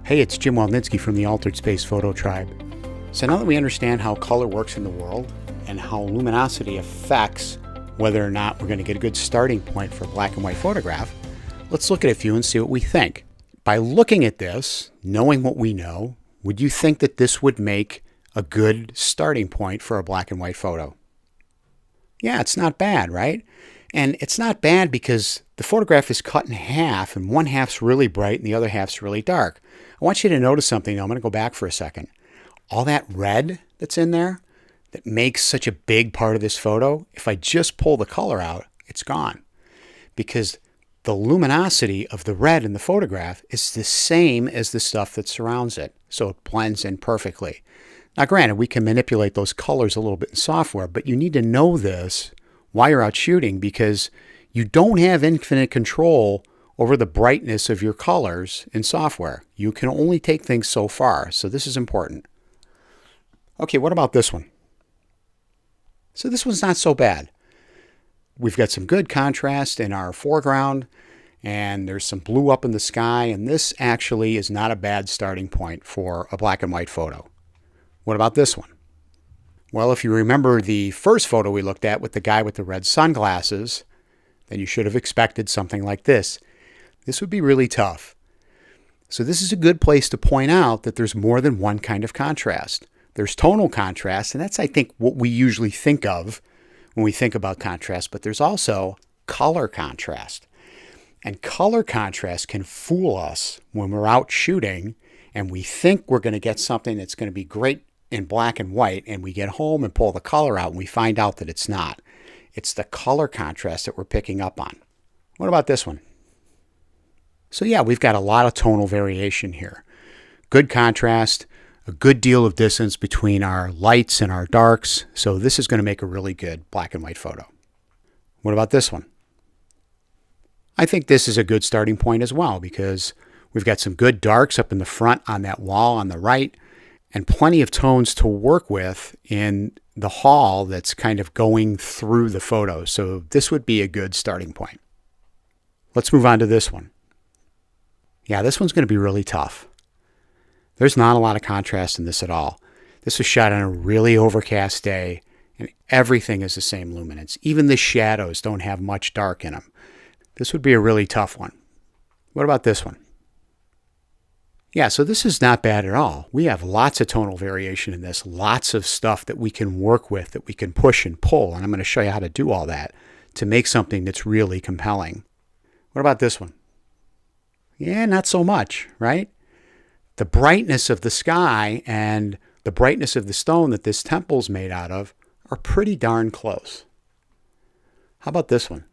Hey, it's Jim Waldnitzky from the Altered Space Photo Tribe. So now that we understand how color works in the world and how luminosity affects whether or not we're going to get a good starting point for a black and white photograph, let's look at a few and see what we think. By looking at this, knowing what we know, would you think that this would make a good starting point for a black and white photo? Yeah, it's not bad, right? And it's not bad because the photograph is cut in half and one half's really bright and the other half's really dark. I want you to notice something though. I'm going to go back for a second. All that red that's in there that makes such a big part of this photo, if I just pull the color out, it's gone. Because the luminosity of the red in the photograph is the same as the stuff that surrounds it. So it blends in perfectly. Now granted, we can manipulate those colors a little bit in software, but you need to know this while you're out shooting because you don't have infinite control over the brightness of your colors in software. You can only take things so far, so this is important. Okay, what about this one? So this one's not so bad. We've got some good contrast in our foreground, and there's some blue up in the sky, and this actually is not a bad starting point for a black and white photo. What about this one? Well, if you remember the first photo we looked at with the guy with the red sunglasses, then you should have expected something like this. This would be really tough. So this is a good place to point out that there's more than one kind of contrast. There's tonal contrast, and that's, I think, what we usually think of when we think about contrast, but there's also color contrast. And color contrast can fool us when we're out shooting and we think we're going to get something that's going to be great in black and white, and we get home and pull the color out and we find out that it's not. It's the color contrast that we're picking up on. What about this one? So yeah, we've got a lot of tonal variation here. Good contrast, a good deal of distance between our lights and our darks. So this is going to make a really good black and white photo. What about this one? I think this is a good starting point as well because we've got some good darks up in the front on that wall on the right and plenty of tones to work with in the hall that's kind of going through the photo. So this would be a good starting point. Let's move on to this one. Yeah, this one's going to be really tough. There's not a lot of contrast in this at all. This was shot on a really overcast day, and everything is the same luminance. Even the shadows don't have much dark in them. This would be a really tough one. What about this one? Yeah, so this is not bad at all. We have lots of tonal variation in this, lots of stuff that we can work with, that we can push and pull, and I'm going to show you how to do all that to make something that's really compelling. What about this one? Yeah, not so much, right? The brightness of the sky and the brightness of the stone that this temple's made out of are pretty darn close. How about this one?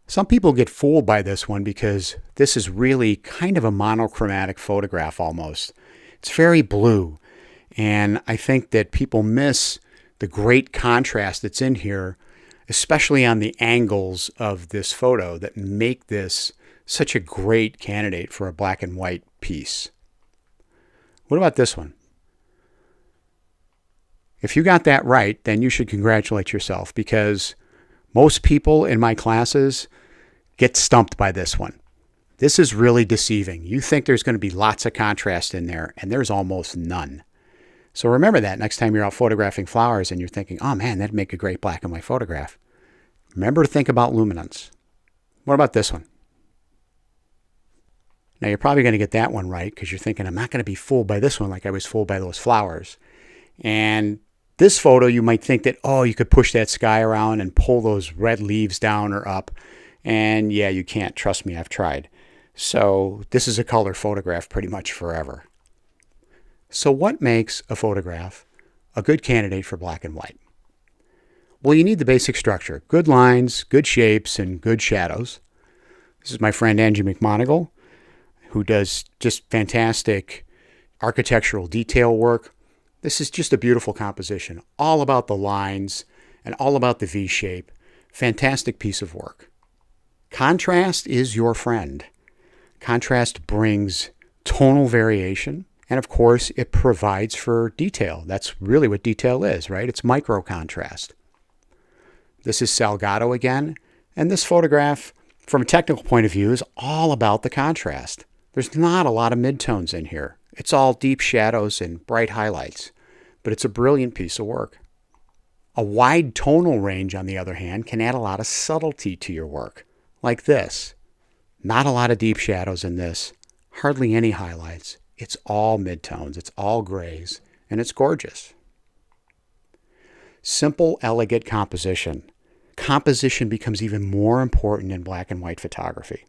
Some people get fooled by this one because this is really kind of a monochromatic photograph almost. It's very blue, and I think that people miss the great contrast that's in here, especially on the angles of this photo that make this such a great candidate for a black and white piece. What about this one? If you got that right, then you should congratulate yourself because most people in my classes get stumped by this one. This is really deceiving. You think there's going to be lots of contrast in there, and there's almost none. So remember that next time you're out photographing flowers and you're thinking, oh man, that'd make a great black and white photograph. Remember to think about luminance. What about this one? Now you're probably going to get that one right because you're thinking, I'm not going to be fooled by this one like I was fooled by those flowers. And this photo, you might think that, oh, you could push that sky around and pull those red leaves down or up. And yeah, you can't. Trust me, I've tried. So this is a color photograph pretty much forever. So what makes a photograph a good candidate for black and white? Well, you need the basic structure. Good lines, good shapes, and good shadows. This is my friend Angie McMonigal, who does just fantastic architectural detail work. This is just a beautiful composition, all about the lines and all about the V shape. Fantastic piece of work. Contrast is your friend. Contrast brings tonal variation, and of course, it provides for detail. That's really what detail is, right? It's micro contrast. This is Salgado again, and this photograph, from a technical point of view, is all about the contrast. There's not a lot of midtones in here. It's all deep shadows and bright highlights, but it's a brilliant piece of work. A wide tonal range, on the other hand, can add a lot of subtlety to your work, like this. Not a lot of deep shadows in this, hardly any highlights. It's all midtones, it's all grays, and it's gorgeous. Simple, elegant composition. Composition becomes even more important in black and white photography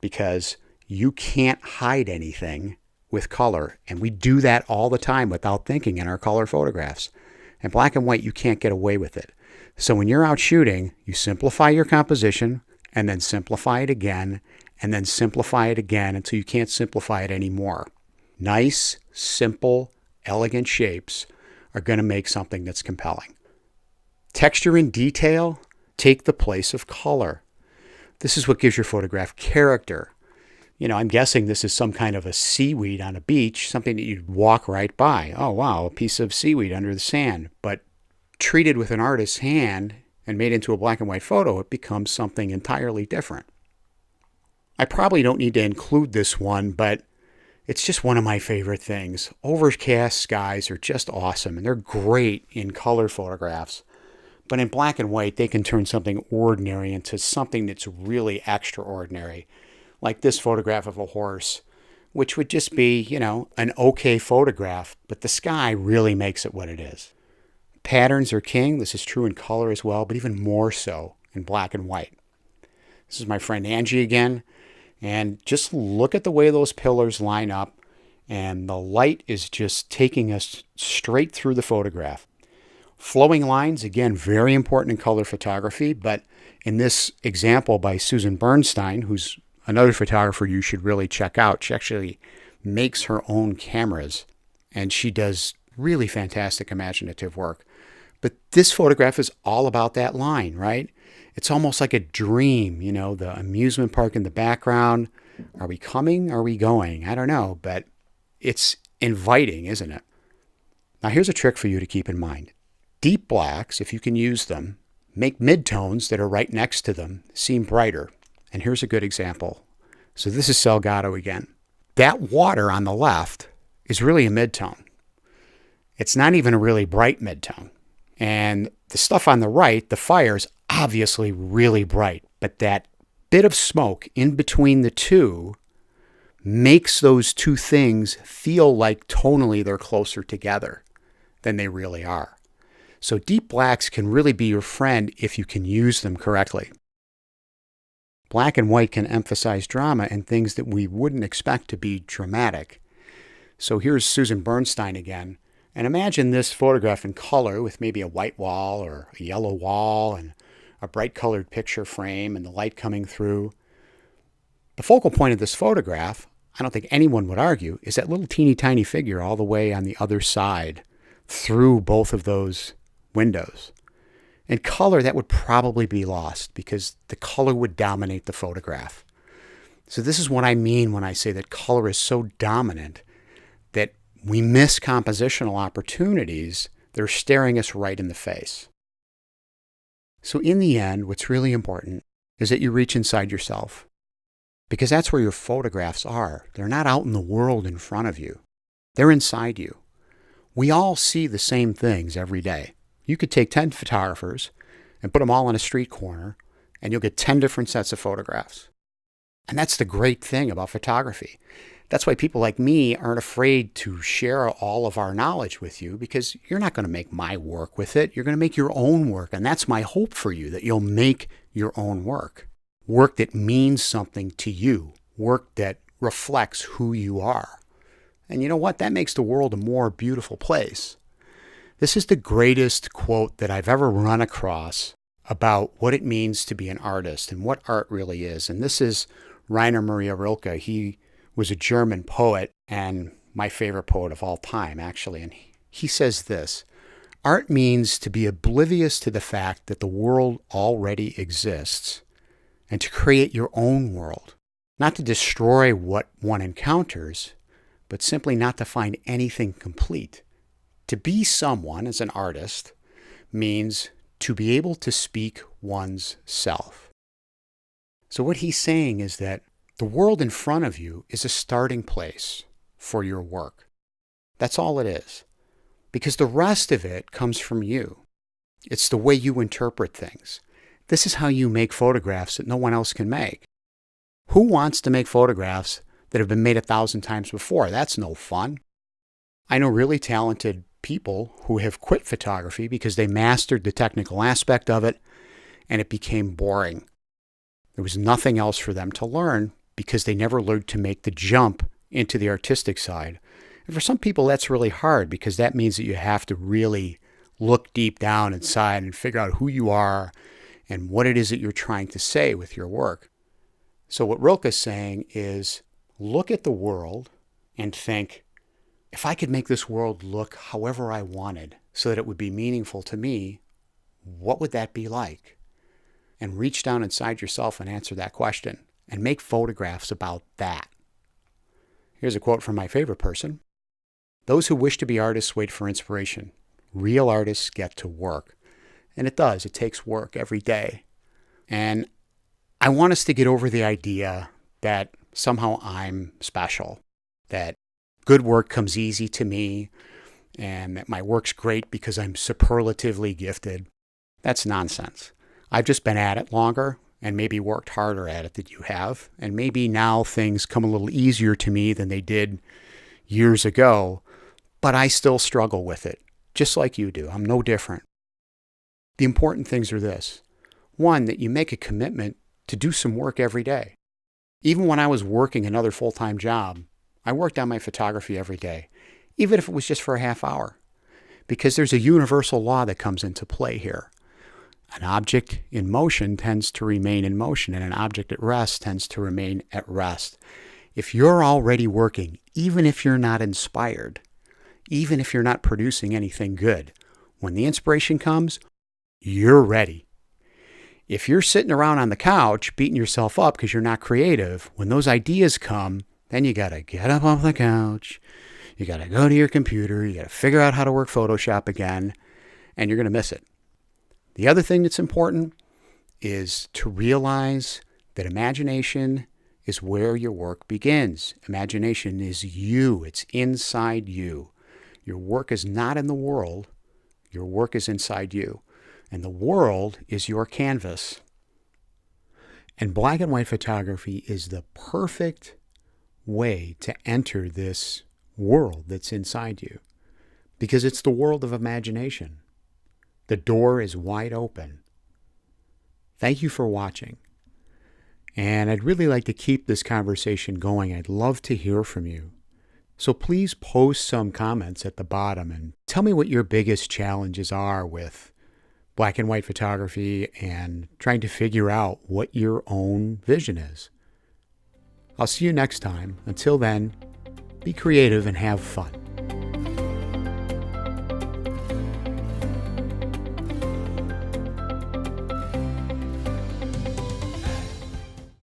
because you can't hide anything with color, and we do that all the time without thinking in our color photographs. In black and white, you can't get away with it. So when you're out shooting, you simplify your composition and then simplify it again and then simplify it again until you can't simplify it anymore. Nice, simple, elegant shapes are going to make something that's compelling. Texture and detail take the place of color. This is what gives your photograph character. I'm guessing this is some kind of a seaweed on a beach, something that you'd walk right by. Oh, wow, a piece of seaweed under the sand. But treated with an artist's hand and made into a black and white photo, it becomes something entirely different. I probably don't need to include this one, but it's just one of my favorite things. Overcast skies are just awesome, and they're great in color photographs. But in black and white, they can turn something ordinary into something that's really extraordinary. Like this photograph of a horse, which would just be, an okay photograph, but the sky really makes it what it is. Patterns are king. This is true in color as well, but even more so in black and white. This is my friend Angie again, and just look at the way those pillars line up, and the light is just taking us straight through the photograph. Flowing lines, again, very important in color photography, but in this example by Susan Bernstein, who's another photographer you should really check out. She actually makes her own cameras, and she does really fantastic imaginative work. But this photograph is all about that line, right? It's almost like a dream, the amusement park in the background. Are we coming? Are we going? I don't know, but it's inviting, isn't it? Now, here's a trick for you to keep in mind. Deep blacks, if you can use them, make midtones that are right next to them seem brighter. And here's a good example. So this is Salgado again. That water on the left is really a midtone. It's not even a really bright midtone. And the stuff on the right, the fire, is obviously really bright. But that bit of smoke in between the two makes those two things feel like tonally they're closer together than they really are. So deep blacks can really be your friend if you can use them correctly. Black and white can emphasize drama and things that we wouldn't expect to be dramatic. So here's Susan Bernstein again. And imagine this photograph in color with maybe a white wall or a yellow wall and a bright colored picture frame and the light coming through. The focal point of this photograph, I don't think anyone would argue, is that little teeny tiny figure all the way on the other side through both of those windows. In color, that would probably be lost because the color would dominate the photograph. So this is what I mean when I say that color is so dominant that we miss compositional opportunities that are staring us right in the face. So in the end, what's really important is that you reach inside yourself, because that's where your photographs are. They're not out in the world in front of you. They're inside you. We all see the same things every day. You could take 10 photographers and put them all on a street corner, and you'll get 10 different sets of photographs. And that's the great thing about photography. That's why people like me aren't afraid to share all of our knowledge with you, because you're not going to make my work with it. You're going to make your own work. And that's my hope for you, that you'll make your own work. Work that means something to you. Work that reflects who you are. And you know what? That makes the world a more beautiful place. This is the greatest quote that I've ever run across about what it means to be an artist and what art really is. And this is Rainer Maria Rilke. He was a German poet and my favorite poet of all time, actually. And he says this: art means to be oblivious to the fact that the world already exists and to create your own world. Not to destroy what one encounters, but simply not to find anything complete. To be someone as an artist means to be able to speak one's self. So what he's saying is that The world in front of you is a starting place for your work. That's all it is. Because the rest of it comes from you. It's the way you interpret things. This is how you make photographs that no one else can make. Who wants to make photographs that have been made 1,000 times before? That's no fun. I know really talented people who have quit photography because they mastered the technical aspect of it and it became boring. There was nothing else for them to learn because they never learned to make the jump into the artistic side. And for some people, that's really hard because that means that you have to really look deep down inside and figure out who you are and what it is that you're trying to say with your work. So what Rilke's saying is look at the world and think, if I could make this world look however I wanted so that it would be meaningful to me, what would that be like? And reach down inside yourself and answer that question and make photographs about that. Here's a quote from my favorite person. Those who wish to be artists wait for inspiration. Real artists get to work. And it does. It takes work every day. And I want us to get over the idea that somehow I'm special, that good work comes easy to me, and that my work's great because I'm superlatively gifted. That's nonsense. I've just been at it longer and maybe worked harder at it than you have. And maybe now things come a little easier to me than they did years ago, but I still struggle with it, just like you do. I'm no different. The important things are this. One, that you make a commitment to do some work every day. Even when I was working another full-time job, I worked on my photography every day, even if it was just for a half hour, because there's a universal law that comes into play here. An object in motion tends to remain in motion, and an object at rest tends to remain at rest. If you're already working, even if you're not inspired, even if you're not producing anything good, when the inspiration comes, you're ready. If you're sitting around on the couch beating yourself up because you're not creative, when those ideas come, then you got to get up off the couch, you got to go to your computer, you got to figure out how to work Photoshop again, and you're going to miss it. The other thing that's important is to realize that imagination is where your work begins. Imagination is you. It's inside you. Your work is not in the world. Your work is inside you. And the world is your canvas. And black and white photography is the perfect way to enter this world that's inside you, because it's the world of imagination. The door is wide open. Thank you for watching. And I'd really like to keep this conversation going. I'd love to hear from you. So please post some comments at the bottom and tell me what your biggest challenges are with black and white photography and trying to figure out what your own vision is. I'll see you next time. Until then, be creative and have fun.